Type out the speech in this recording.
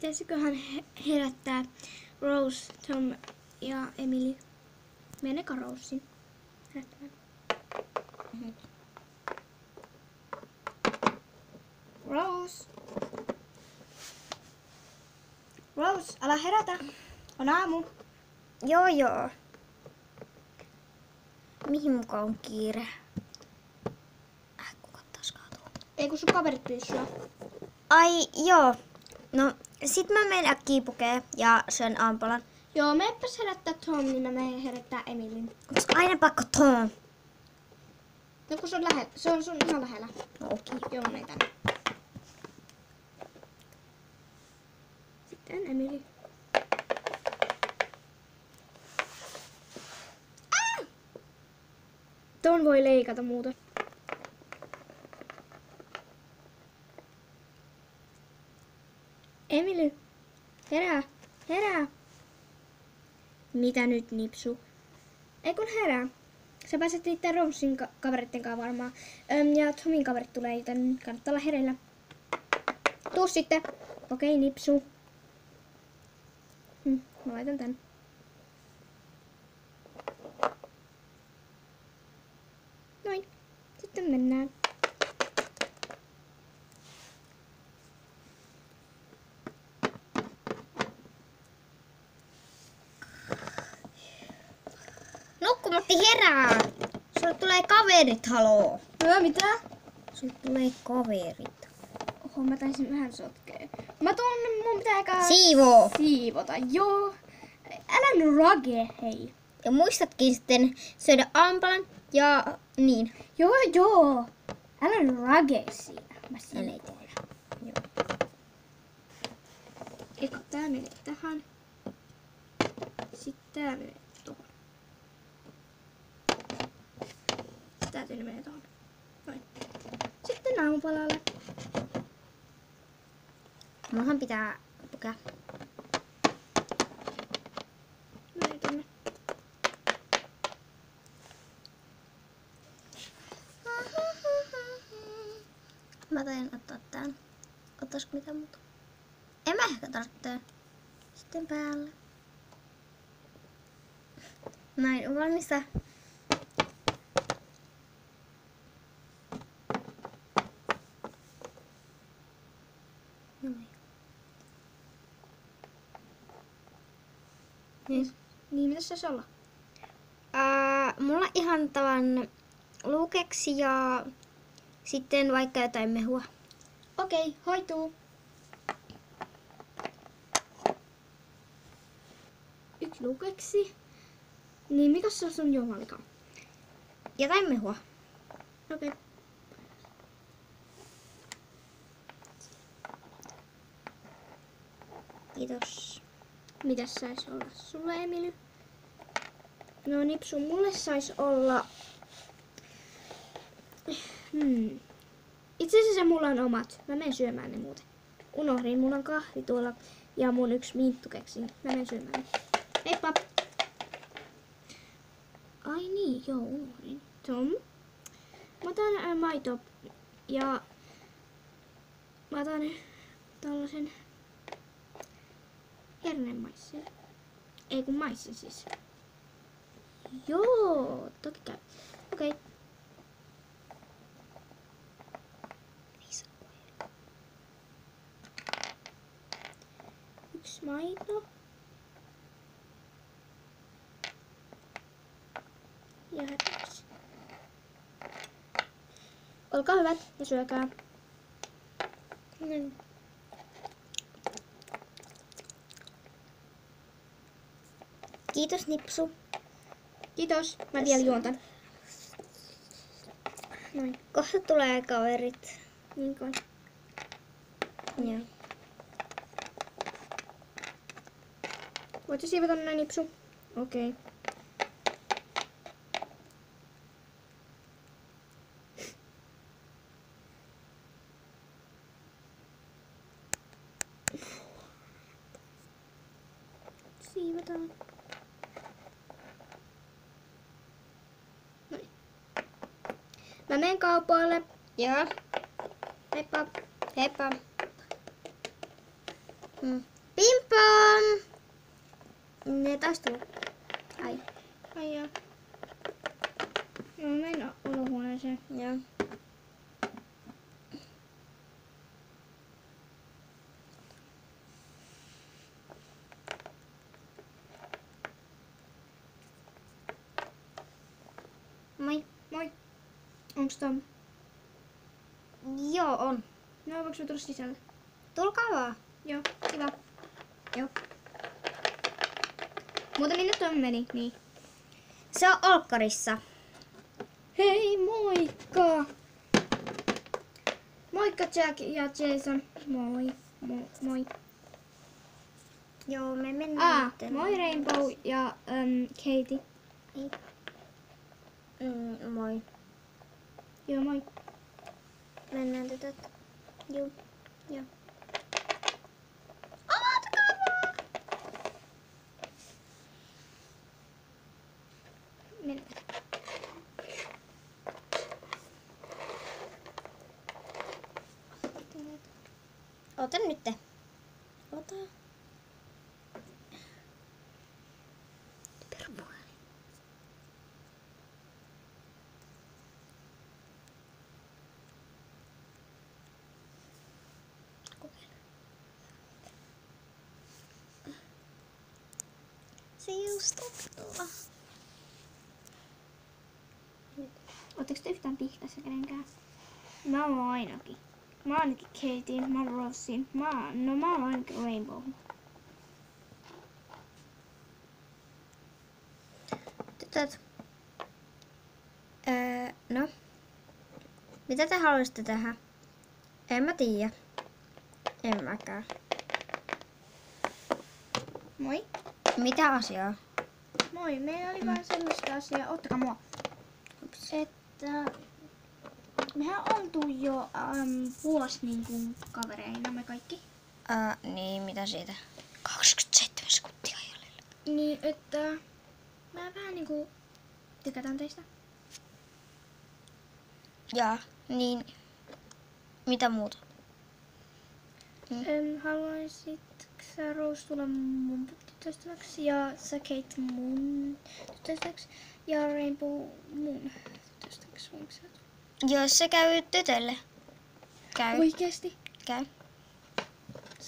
Pitäisiköhän herättää Rose, Tom ja Emily? Menekö Rosein herättämään? Rose! Rose, älä herätä! On aamu. Joo. Mihin mukaan on kiire? Kuka taas kaatuu? Ei kun sun kaverit pyysi sua. Ai joo. No sit mä menen äkkiä pukee ja syön aamupalan. Joo, meepäs herättää Tom, niin mä menen herättää Emilyn. Onks aina pakko Tom? No kun se on lähellä. Se on sun ihan lähellä. No okei. Joo, mene tänne. Sitten Emily. Ton voi leikata muuta. Emily, herää. Mitä nyt, Nipsu? Ei kun herää. Sä pääset niitten Rosein kaveritten kanssa varmaan. Ja Tomin kaverit tulee, joten kannattaa olla hereillä. Tuu sitten. Okei, Nipsu. Mä laitan tän. Noin. Sitten mennään. Nukkumatti herää! Sulle tulee kaverit, haloo! Mitä? Sulle tulee kaverit. Oho, mä taisin vähän sotkea. Mun pitää siivota. Joo. Älä nyt rage, hei. Ja muistatkin sitten syödä aamupalan ja niin. Joo. Älä nyt rage siinä. Mä siivoan. Eikö tää menee tähän? Sitten tää menee tohon. Tää menee tohon. Noin. Sitten aamupalalle. Munhan pitää pukea. Menee tänne. Mä tain ottaa tän. Ottaisko mitään muuta? En mä ehkä tarvitse. Sitten päälle. Näin, on valmista. Noin. Niin, mitä se saisi olla? Mulla ihan tavan lukeksi ja sitten vaikka jotain mehua. Okei, hoituu. Yksi lukeksi. Niin, mikä se on sun juomalika? Jotain mehua. Okei. Kiitos. Mitäs sais olla sulle, Emily? No Nipsu, mulle sais olla... Itse asiassa mulla on omat. Mä menen syömään ne muuten. Unohdin, mulla on kahvi tuolla ja mun yksi minttukeksi. Mä menen syömään ne. Heippa! Ai niin, joo, unohdin. Tom, mä otan maito ja mä otan tällaisen hernemaissin. Ei kun maissin siis. Joo, toki käy. Okei. Yksi maito. Ja hetkiksi. Olkaa hyvät ja syökää. Kiitos Nipsu. Kiitos. Mä vielä juontan. Noin. Kohta tulee kaverit. Niin kuin. Joo. Voitko siivota näin, Nipsu? Okei. Siivotaan. Noin. Mä menen kaupoille. Joo. Heippa. Heippa. Rainbow! Ne taas tullut. Ai. Ai joo. No mennä olohuoneeseen. Joo. Moi. Moi. Onks Tom? Joo, on. No voinko mä tulla sisälle? Tulkaa vaan. Joo, kiva. Joo. Mutta minne Tom meni? Niin. Se on olkkarissa. Hei, moikka! Moikka Jack ja Jason. Moi. Moi. Joo, me mennään. Moi Rainbow ja Katie. Moi. Joo, moi. Mennään tytöt. Joo. Joo. Avatakaa vaan! Mennään. Ota nyt. Ota. Perpuoli. Se just ottaa. Ootteko te yhtään pihkassa kenenkään? Mä oon ainakin. Mä oon ainakin Katie, mä oon Rossin. Mä oon ainakin Rainbow. Tytöt. No. Mitä te haluaisitte tehdä? En mä tiedä. En mäkään. Moi. Mitä asiaa? Moi, meillä oli vaan sellaista asiaa, ottakaa mua. Että mehän oltu jo vuosi niin kuin kavereina me kaikki. Niin, mitä siitä? 27 sekuntia jäljellä. Niin, että mä vähän niinku tykätään teistä. Jaa, niin. Mitä muuta? Haluaisit sä Rose tulla mun tyttöystäväksi ja sä Kate mun tyttöystäväksi ja Rainbow mun tyttöystäväksi? Jos se käy tytölle. Käy. Oikeesti? Käy.